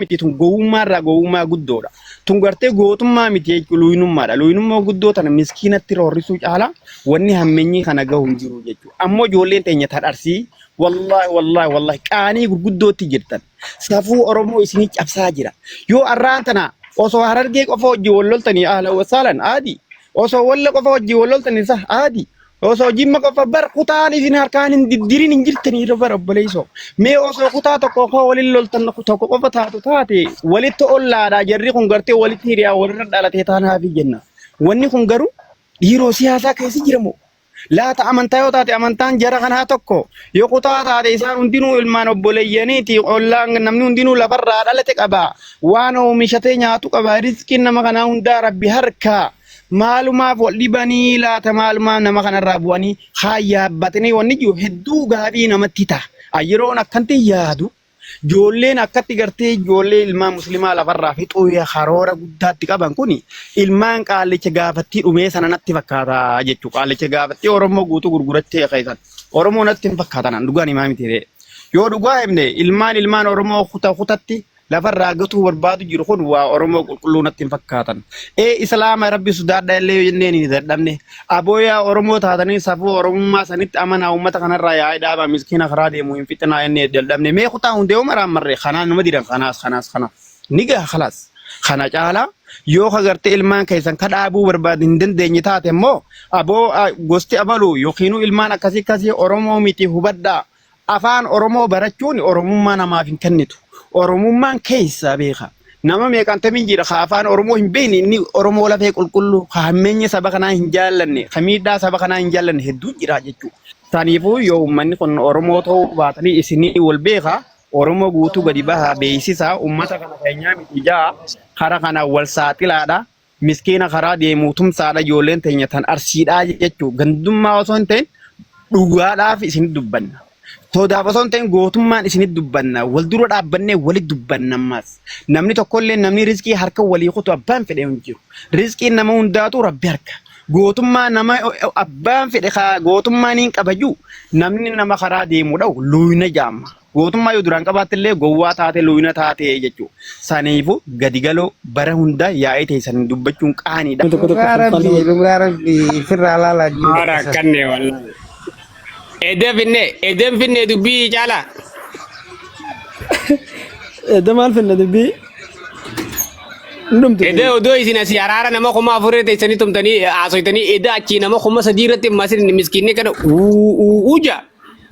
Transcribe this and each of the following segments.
miti tun gowwummaarraa gowwummaa guddoodha. Tun gartee gootummaa miti jechuun luynummaadha. Luynummaa guddoo tana miskiinatti roorrisuu caalaa wanni hammeenyi kana gahu hin jiru jechuudha. Ammoo ijoolleen teenya tadharsii wallahi qaanii gurguddootti jirtan. Safuu Oromoo isinii cabsaa jira. Yoo arraan tana osoo Harargee qofa hojii wal loltanii ahlan wasaalan aadi. Osoo Walla qofa hojii wal loltanii sah aadi. Osoo Jimma qofa bar kutaan isin harkaan hin diddirin hin jirtanii bar obboleessoo. Mee osoo kutaa tokko qofa waliin loltan tokko qofa taate walitti ollaadhaa jarri kun gartee walitti hiriyaa walirra dhalatee taanaafi jenna. Wanni kun garuu dhiiroo siyaasaa keessa jiramoo. Laata amantaa yoo taate amantaan jara kanaa tokko yoo kutaa taate isaan hundinuu ilmaan obboleeyyaniiti ollaan namni hundinuu lafarraa dhalate qaba. Waan oomishatee nyaatu qaba. Rizqiin nama kanaa hundaa Rabbi harkaa. Maalumaaf wal dhibanii laata maalumaaf nama kanarraa bu'anii haayyaabbatanii wanni jiru hedduu gaarii namatti ta'a. Yeroon akkanti yaadu ijoolleen akkatti gartee ijoollee ilmaan musliimaa lafarraa fixuu karoora guddaatti qaban kuni ilmaan qaallicha gaafattii dhumee sana natti fakkaata jechuudha. Qaallicha gaafattii Oromoo guutuu gurgurattee keessan Oromoo natti hin fakkaatan dhugaan himaa miti. Yoo dhugaa himne ilmaan Oromoo kutatti lafarraa gatuu barbaadu jiru kun waa Oromoo qulqulluu natti hin fakkaatan. Islaama Rabbi sodaadha illee jenneen ni dadhabne. Abooyaa Oromoo taatanii safuu Oromummaa sanitti amanaa uummata kanarraa yaa'ee dhaabaa miskiina karaa deemu hin fixinaa jennee dadhabne. Mee kutaa hundee umaraan marree kanaan nama didan kanaas. Nigaa khalaas. Kana caalaa yoo agartee ilmaan keessan kadhaabuu barbaadu hin dandeenye taate immoo aboo gosti abaluu yookiinuu ilmaan akkasii Oromoo miti hubadhaa. Afaan Oromoo barachuun Oromummaa namaaf hin kennitu. Oromummaan keessa beeka. Nama meeqan tamin jira afaan Oromoo hin beekne inni Oromoo lafee qulqulluu hammeenya saba kanaa hin jaallanne miidhaa saba kanaa hin jaallanne hedduu jira jechuudha. Saniifuu yoo uummanni kun Oromoo ta'uu baatanii isinii wal beeka Oromoo guutuu gadi bahaa beeksisaa uummata kana keenyaa miti jaa kara kana wal saaxilaadha. Miskiina karaa deemuu tumsaadha ijoolleen teenya tan arsiidhaa jechuudha. Gandummaa osoo hin ta'in dhugaadhaaf isin dubbanna. Sodaaf osoo hin ta'in gootummaan isinit dubbanna wal dura dhaabbannee walit dubbanna ammas namni tokkollee namni rizqii harka walii kutu abbaan fedhe hin jiru. Rizqiin nama hundaatu Rabbi harka. Gootummaa nama abbaan fedhe gootummaan hin qabaju namni nama karaa deemuudhaaf luyna jaama. Gootummaa yoo duraan qabaattillee gowwaa taate luyna taate jechuudha. Saniifuu gadigaloo bara hundaa yaa'ee teessan dubbachuun qaaniidha. Dhugaa Rabbi firraa laalaa jiru. Mara kannee wallahi. Edem finne dubbii caalaa. Maal finne dubbii? Edee odoo isin asii araara nama kuma afurii teessanii tumtanii haasoftanii edee achii nama kuma sadii irratti masin miskiinni kana uja.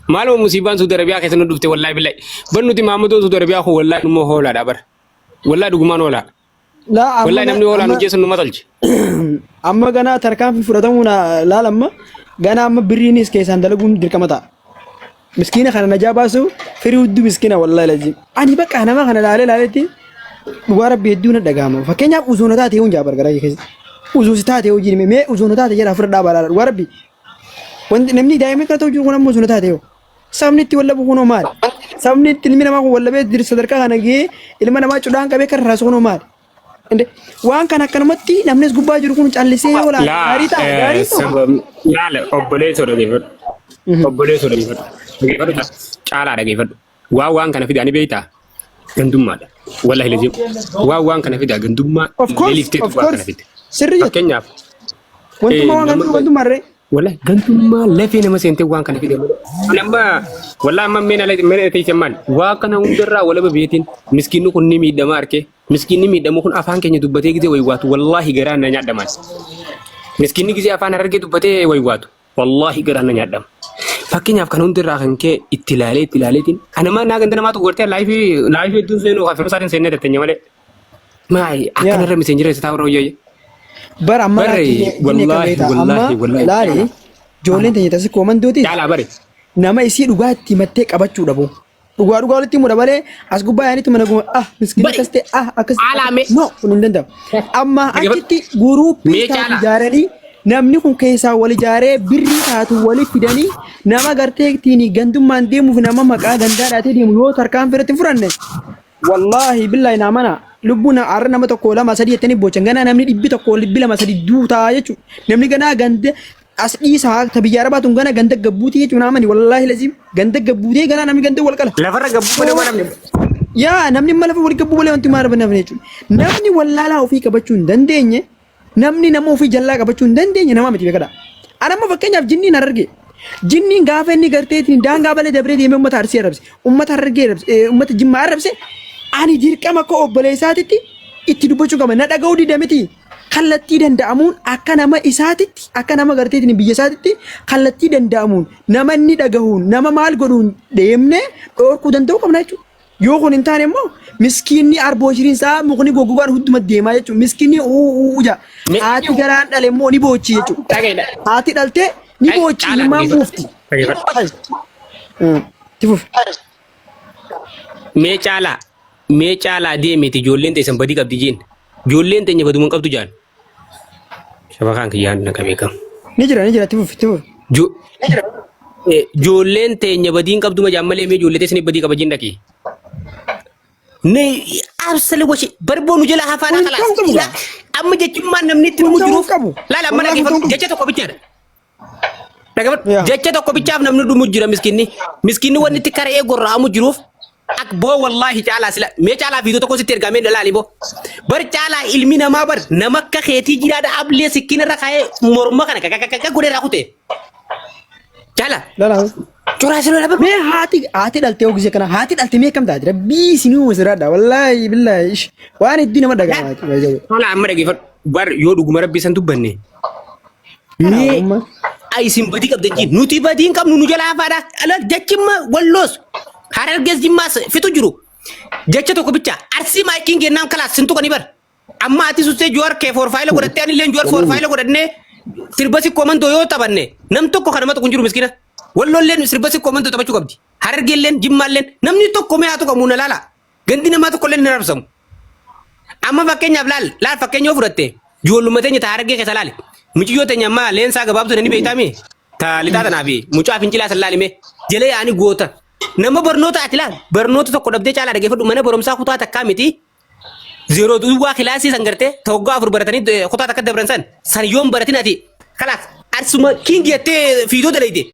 Maaluma musiibaan Suudi Arabiyaa keessa nu dhufte wallahi billahi. Bannuti Mahamadoo Suudi Arabiyaa kun wallahi dhummoo hoolaadha bara. Wallahi dhugumaan hoolaa. Wallahi namni hoolaa nu jeessu numa tolche. Amma ganaa tarkaanfii fudhatamuu laalamma. Gana amma birriinis keessaan dalaguun dirqama ta'a. Miskiina kana najaa baasu firii hudduu miskiina wallahi lazim. Ani bakka nama kana laaletti dhugaa Rabbi hedduu na dhagahama. Fakkeenyaaf uzuuna taatee hunjaa bargaraa keessa. Uzuusi taatee hojii mee uzuuna taatee jedhaa fudhadhaa baalaadha dhugaa Rabbi. Wanti namni daa'imni kana ta'u jiru kun amma uzuuna taatee yoo. Sabni itti wallabu kunoo maali? Sabni itti ilmi namaa kun wallabee sadarkaa kana gahee ilma namaa cudhaan qabee kan raasu kunoo maali? Waan kan akkanumatti namnis gubbaa jiru kun callisee yoo laala gaarii ta'a. Laala obboleessoo dhageeffadhu. Obboleessoo dhageeffadhu. Dhageeffadhu caalaa dhageeffadhu. Waan kana fide ani beektaa gandummaadha. Wallahi lajee waan kana fide gandummaa. Of course. Sirrii jechuudha. Fakkeenyaaf. Wantummaa waan gandummaarree. Wallahi gandummaa lafee nama seentee waan kana fide. Wallahi amma meena teessee maal? Waa kana hundarraa walaba beetiin miskiinni kun ni miidhama harkee. Miskiinni miidhamu kun afaan keenya dubbatee gisee waywaatu wallahi garaan na nyaadhaman. Miskiinni gisee afaan Harargee dubbatee waywaatu wallahi garaan na nyaadhama. Fakkeenyaaf kan hundirraa kan kee itti ilaaleetiin anama naa ganda namaatu gortee laayifii hedduun seenuu kan firoo isaatiin seennee dattanya malee. Maayi akkanarra miseenjira isa taa'u royyoo. Bara amma wallahi laali ijoolleen teenya tasii koomandooti. Caalaa bare. Nama isii dhugaa itti mattee qabachuu dhabu. Dhugaa walitti mudha malee as gubbaa yaanitti mana guma miskiina akkas ta'e akkas no kun hin danda'amu. Amma achitti guruuppii taatu ijaaranii namni kun keessaa wal ijaaree birrii taatu waliif fidanii nama gartee ittiin gandummaan deemuuf nama maqaa gandaa dhaatee deemu yoo tarkaan fira furanne wallahi billahi naamana lubbuun arra nama tokko lama sadii jettanii bochan ganaa namni dhibbi tokko dhibbi lama sadii duutaa jechuudha. Namni ganaa ganda as dhiisaa tabiyyaa rabaatuun gana ganda gabbuutii jechuun amani wallahi lazim ganda gabbuutee gana namni ganda wal qala. Lafarra gabbuu nama namni. yaa namni malafa wal gabbu malee wanti maara banafne jechuudha. Namni wallaalaa ofii qabachuu hin dandeenye namni nama ofii jallaa qabachuu hin dandeenye nama miti beekadha. Ani amma fakkeenyaaf jinniin arge. Jinniin gaafa inni garteetiin daangaa balee dabree deemee uummata arsii arrabse. Uummata harargee arrabse. Uummata jimmaa arrabse. Ani dirqama koo obboleessaatitti itti dubbachuu qaba. Na dhaga'uu dida miti. Kallattii danda'amuun akka nama isaatitti akka nama garteetiin biyya isaatitti kallattii danda'amuun nama inni dhagahuun nama maal godhuun deemnee dhoorkuu danda'uu qabna jechuudha. Yoo kun hin taane immoo miskiinni arboo shiriinsaa mukni goggogaan hunduma deemaa jechuudha. Miskiinni uja haati garaan dhale immoo ni boochi jechuudha. Haati dhaltee ni boochi ilmaan buufti. Mee caalaa deemeti ijoolleen teessan badii qabdi jeen. Ijoolleen teenya badumaan qabdu jaan. Shabakaan kiyyaan na qabee kam. Ni jira tifuuf. Ijoolleen teenya badiin qabdu ma jaan malee mee ijoollee teessanii badii qaba jeen dhaqee. Ne arsale washi barboonu jala hafaana kalaas. Amma jechummaan namni itti dhumu jiruuf laala amma dhaggeeffatu jecha tokko bichaadha. Jecha tokko bichaaf namni dhumu jira miskinni. Miskinni wanni itti karee gorra'amu jiruuf. Ak boo wallahi caalaa sila mee caalaa fiidoo tokko sitti ergamee dalaali boo bar caalaa ilmi namaa bar nama akka keetii jiraadha ablee sikkina irra kaa'ee morma kana kakakaka godhee irraa kutee caalaa coraa sila laba mee haati dhaltee ogisee kana haati dhaltee mee kam taate rabbii sinuu masiraadha wallahi billahi waan itti nama dhagaa caalaa amma dhageeffadhu bar yoo dhuguma rabbii san dubbanne mee isin badii qabdan jiin nuti badiin qabnu nu jalaa hafaadha ala jechimma walloos Harargees jimmaas fitu jiru. Jecha tokko bicha arsii maayikiin gennaan kalaas sintu kan ibar. Amma ati sussee juwar kee forfaayila godhattee ani illee juwar forfaayila godhannee sirba si koomantoo yoo taphanne nam tokko kan namatti kun jiru miskina. Wallolleen sirba si koomantoo taphachuu qabdi. Harargeelleen jimmaalleen namni tokko mee haa tokko muuna laala. Gandi namaa tokko illee ni rabsamu. Amma fakkeenyaaf laal fakkeenya yoo fudhatte ijoollummaa teenya taa Harargee keessa laali. Muciyyoo teenya amma leensaa gabaabtuu ni beektaami. Taa lixaa tanaa fi mucaa fincilaa san laalime jalee yaani goota. Nama barnoota ati laal barnoota tokko dhabdee caalaa dhageeffadhu mana barumsaa kutaa takkaa miti zeeroo duwwaa kilaasii san gartee toggaa afur baratanii kutaa takka dabran san yoon baratin ati kalaas arsuma kiingi jettee fiidoo dalaydee